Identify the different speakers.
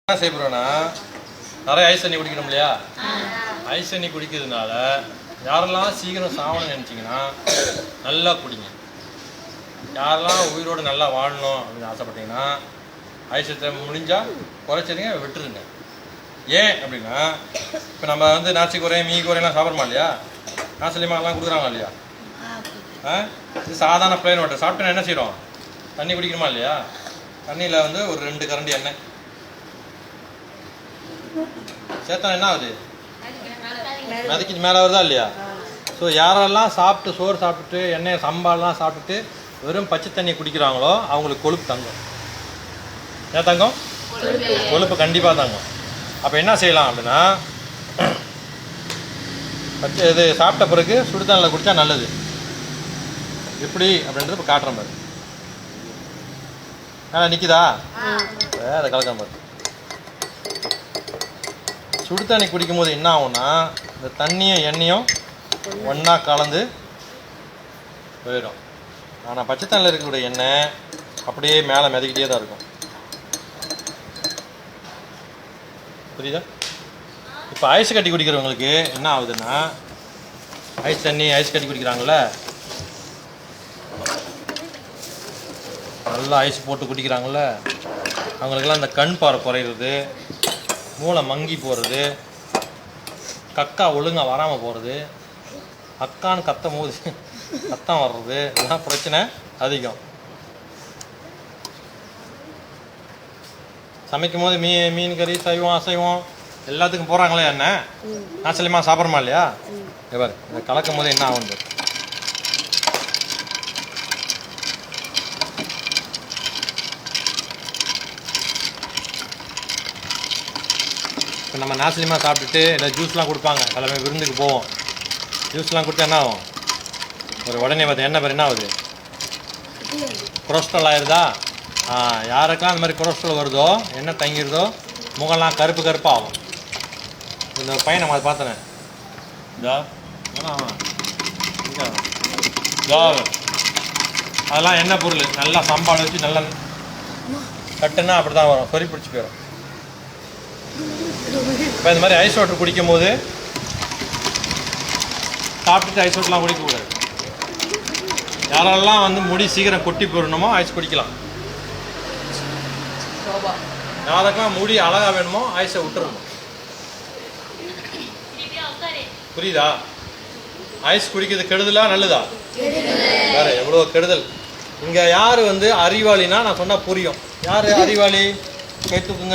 Speaker 1: என்ன செய்ய போறோம்னா நிறைய ஐஸ் தண்ணி குடிக்கணும் இல்லையா? ஐஸ் தண்ணி குடிக்கிறதுனால யாரெல்லாம் சீக்கிரம் சாவணும்னு நினச்சிங்கன்னா நல்லா குடிங்க. யாரெல்லாம் உயிரோடு நல்லா வாழணும் அப்படின்னு ஆசைப்பட்டீங்கன்னா ஐஸத்தை முடிஞ்சால் குறைச்சிருங்க, விட்டுருங்க. ஏன் அப்படின்னா இப்போ நம்ம நாச்சி குறையும் மீ குறையெல்லாம் சாப்பிட்றோமா இல்லையா? நாசிலிமாலாம் கொடுக்குறாங்க இல்லையா? இது சாதாரண பிளேன் வாட்டர் சாப்பிட்டோன்னா என்ன செய்கிறோம்? தண்ணி குடிக்கணுமா இல்லையா? தண்ணியில் ஒரு 2 கரண்டி எண்ணெய் சேர்த்தா என்ன ஆகுது? மிதக்கிட்டு மேலே வருதா இல்லையா? ஸோ யாரெல்லாம் சோறு சாப்பிட்டுட்டு எண்ணெய் சம்பாலாம் சாப்பிட்டுட்டு வெறும் பச்சை தண்ணி குடிக்கிறாங்களோ அவங்களுக்கு கொழுப்பு தங்கும். ஏன் தங்கும்? கொழுப்பு கண்டிப்பாக தங்கும். அப்போ என்ன செய்யலாம் அப்படின்னா, இது சாப்பிட்ட பிறகு சுடுதண்ணில் குடித்தா நல்லது. எப்படி அப்படின்றது இப்போ காட்டுற மாதிரி நிற்கிதா? வேறு கலக்கிற மாதிரி சுடு தண்ணி குடிக்கும் போது என்ன ஆகும்னா இந்த தண்ணியும் எண்ணெயும் ஒன்றா கலந்து போயிடும். ஆனால் பச்சை தண்ணியில் இருக்கக்கூடிய எண்ணெய் அப்படியே மேலே மிதக்கிட்டே தான் இருக்கும். புரியுதா? இப்போ ஐஸ் கட்டி குடிக்கிறவங்களுக்கு என்ன ஆகுதுன்னா, ஐஸ் கட்டி குடிக்கிறாங்கல்ல, நல்லா ஐஸ் போட்டு குடிக்கிறாங்கல்ல, அவங்களுக்கெல்லாம் இந்த கண் பார்வை குறையிறது, மூளை மங்கி போகிறது, கக்கா ஒழுங்காக வராமல் போகிறது, அக்கான்னு கத்தும் போது கத்தம் வர்றது, இதெல்லாம் பிரச்சனை அதிகம். சமைக்கும் போது மீன் கறி சைவம் அசைவம் எல்லாத்துக்கும் போகிறாங்களே, என்ன நாச்சலியமா சாப்பிட்றோமா இல்லையா? இவர் இதை கலக்கும் போது என்ன ஆகுது? இப்போ நம்ம நாசிலியமாக சாப்பிட்டுட்டு இல்லை ஜூஸ்லாம் கொடுப்பாங்க, எல்லாமே விருந்துக்கு போவோம். ஜூஸ்லாம் கொடுத்தா என்ன ஆகும்? உடனே பார்த்து என்ன பேர் என்ன ஆகுது? கொலஸ்ட்ரால் ஆயிடுதா? யாருக்கெல்லாம் அந்த மாதிரி கொலஸ்ட்ரால் வருதோ, என்ன தங்கிடுதோ, முகம்லாம் கருப்பாக ஆகும். இந்த பையன் நம்ம அதை பார்த்தனே, அதெல்லாம் என்ன பொருள் நல்லா சம்பாடு வச்சு நல்லா கட்டுன்னா அப்படி தான் வரும், சொறி பிடிச்சி போயிடும். இப்போ இந்த மாதிரி ஐஸ் வாட்டர் குடிக்கும் போது சாப்பிட்டுட்டு ஐஸ் வாட்டர்லாம் குடிக்கக்கூடாது. யாரெல்லாம் முடி சீக்கிரம் கொட்டி போயிடணுமோ ஐஸ் குடிக்கலாம். யாருக்கெல்லாம் முடி அழகாக வேணுமோ ஐஸை விட்டுறணும். புரியுதா? ஐஸ் குடிக்கிறது கெடுதலா நல்லதா? வேற எவ்வளோ கெடுதல். இங்கே யார் அறிவாளினா நான் சொன்னால் புரியும். யார் அறிவாளி? கை தூக்குங்க.